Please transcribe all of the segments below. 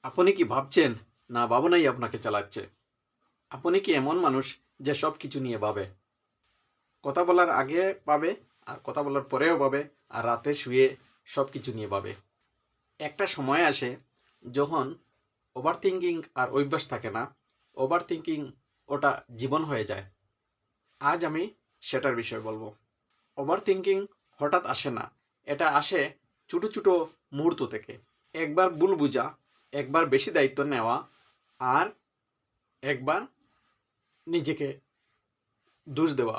আপনি কি ভাবছেন না ভাবনাই আপনাকে চালাচ্ছে? আপনি কি এমন মানুষ যে সব কিছু নিয়ে ভাবে? কথা বলার আগে ভাবে, আর কথা বলার পরেও ভাবে, আর রাতে শুয়ে সব কিছু নিয়ে ভাবে? একটা সময় আসে যখন ওভার থিঙ্কিং আর অভ্যাস থাকে না, ওভার থিঙ্কিং ওটা জীবন হয়ে যায়। আজ আমি সেটার বিষয় বলবো। ওভার থিঙ্কিং হঠাৎ আসে না, এটা আসে ছোট ছোট মুহূর্ত থেকে। একবার ভুল বুঝা, একবার বেশি দায়িত্ব নেওয়া, আর একবার নিজেকে দোষ দেওয়া।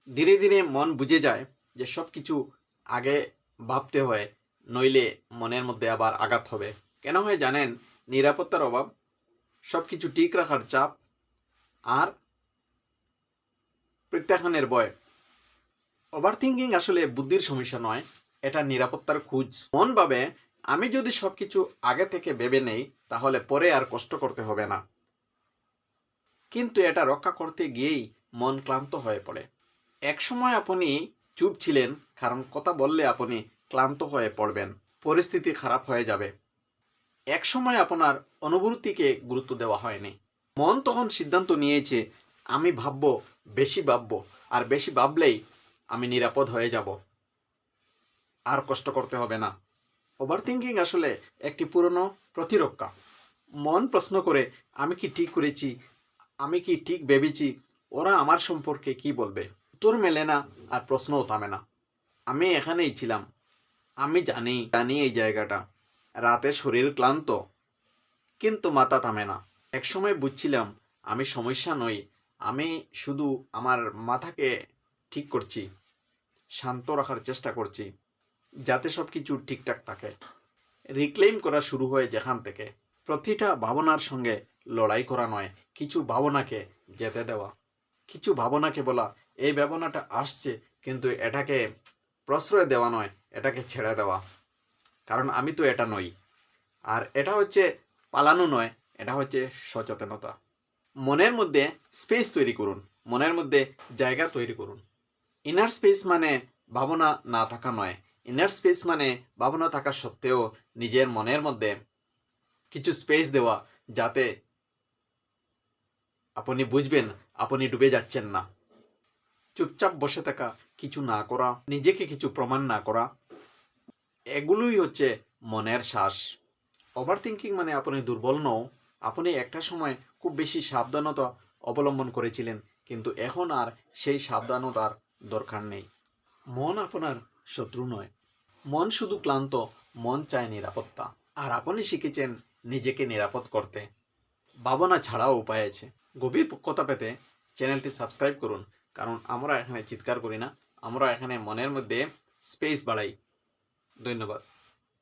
ধীরে ধীরে মন বুঝে যায় যে সব কিছু আগে ভাবতে হয়, নইলে মনের মধ্যে আবার আঘাত হবে। কেন হয় জানেন? নিরাপত্তার অভাব, সব কিছু ঠিক রাখার চাপ, আর প্রত্যাখ্যানের ভয়। ওভার থিঙ্কিং আসলে বুদ্ধির সমস্যা নয়, এটা নিরাপত্তার খোঁজ। মন ভাবে, আমি যদি সবকিছু আগে থেকে ভেবে নেই তাহলে পরে আর কষ্ট করতে হবে না। কিন্তু এটা রক্ষা করতে গিয়েই মন ক্লান্ত হয়ে পড়ে। এক সময় আপনি চুপ ছিলেন কারণ কথা বললে আপনি ক্লান্ত হয়ে পড়বেন, পরিস্থিতি খারাপ হয়ে যাবে। এক সময় আপনার অনুভূতিকে গুরুত্ব দেওয়া হয়নি। মন তখন সিদ্ধান্ত নিয়েছে, আমি ভাববো, বেশি ভাববো, আর বেশি ভাবলেই আমি নিরাপদ হয়ে যাব, আর কষ্ট করতে হবে না। ওভার থিঙ্কিং আসলে একটি পুরনো প্রতিরক্ষা। মন প্রশ্ন করে, আমি কি ঠিক করেছি, আমি কি ঠিক ভেবেছি, ওরা আমার সম্পর্কে কি বলবে? উত্তর মেলে না, আর প্রশ্নও থামে না। আমি এখানেই ছিলাম, আমি জানি জানি এই জায়গাটা। রাতে শরীর ক্লান্ত, কিন্তু মাথা থামে না। একসময় বুঝছিলাম আমি সমস্যা নই, আমি শুধু আমার মাথাকে ঠিক করছি, শান্ত রাখার চেষ্টা করছি, যাতে সব কিছু ঠিকঠাক থাকে। রিক্লেইম করা শুরু হয় যেখান থেকে। প্রতিটা ভাবনার সঙ্গে লড়াই করা নয়, কিছু ভাবনাকে যেতে দেওয়া। কিছু ভাবনাকে বলা, এই ভাবনাটা আসছে, কিন্তু এটাকে প্রশ্রয় দেওয়া নয়, এটাকে ছেড়ে দেওয়া। কারণ আমি তো এটা নই। আর এটা হচ্ছে পালানো নয়, এটা হচ্ছে সচেতনতা। মনের মধ্যে স্পেস তৈরি করুন, মনের মধ্যে জায়গা তৈরি করুন। ইনার স্পেস মানে ভাবনা না থাকা নয়, ইনার স্পেস মানে ভাবনা থাকা সত্ত্বেও নিজের মনের মধ্যে কিছু স্পেস দেওয়া, যাতে আপনি বুঝবেন আপনি ডুবে যাচ্ছেন না। চুপচাপ বসে থাকা, কিছু না করা, নিজেকে কিছু প্রমাণ না করা, এগুলোই হচ্ছে মনের শ্বাস। ওভার থিঙ্কিং মানে আপনি দুর্বল নও, আপনি একটা সময় খুব বেশি সাবধানতা অবলম্বন করেছিলেন, কিন্তু এখন আর সেই সাবধানতার দরকার নেই। মন আপনার শত্রু নয়, মন শুধু ক্লান্ত, মন চায় নিরাপত্তা। আর আপনি শিখেছেন নিজেকে নিরাপদ করতে। ভাবনা ছাড়াও উপায় আছে। গভীর কথা পেতে চ্যানেলটি সাবস্ক্রাইব করুন, কারণ আমরা এখানে চিৎকার করি না, আমরা এখানে মনের মধ্যে স্পেস বাড়াই। ধন্যবাদ।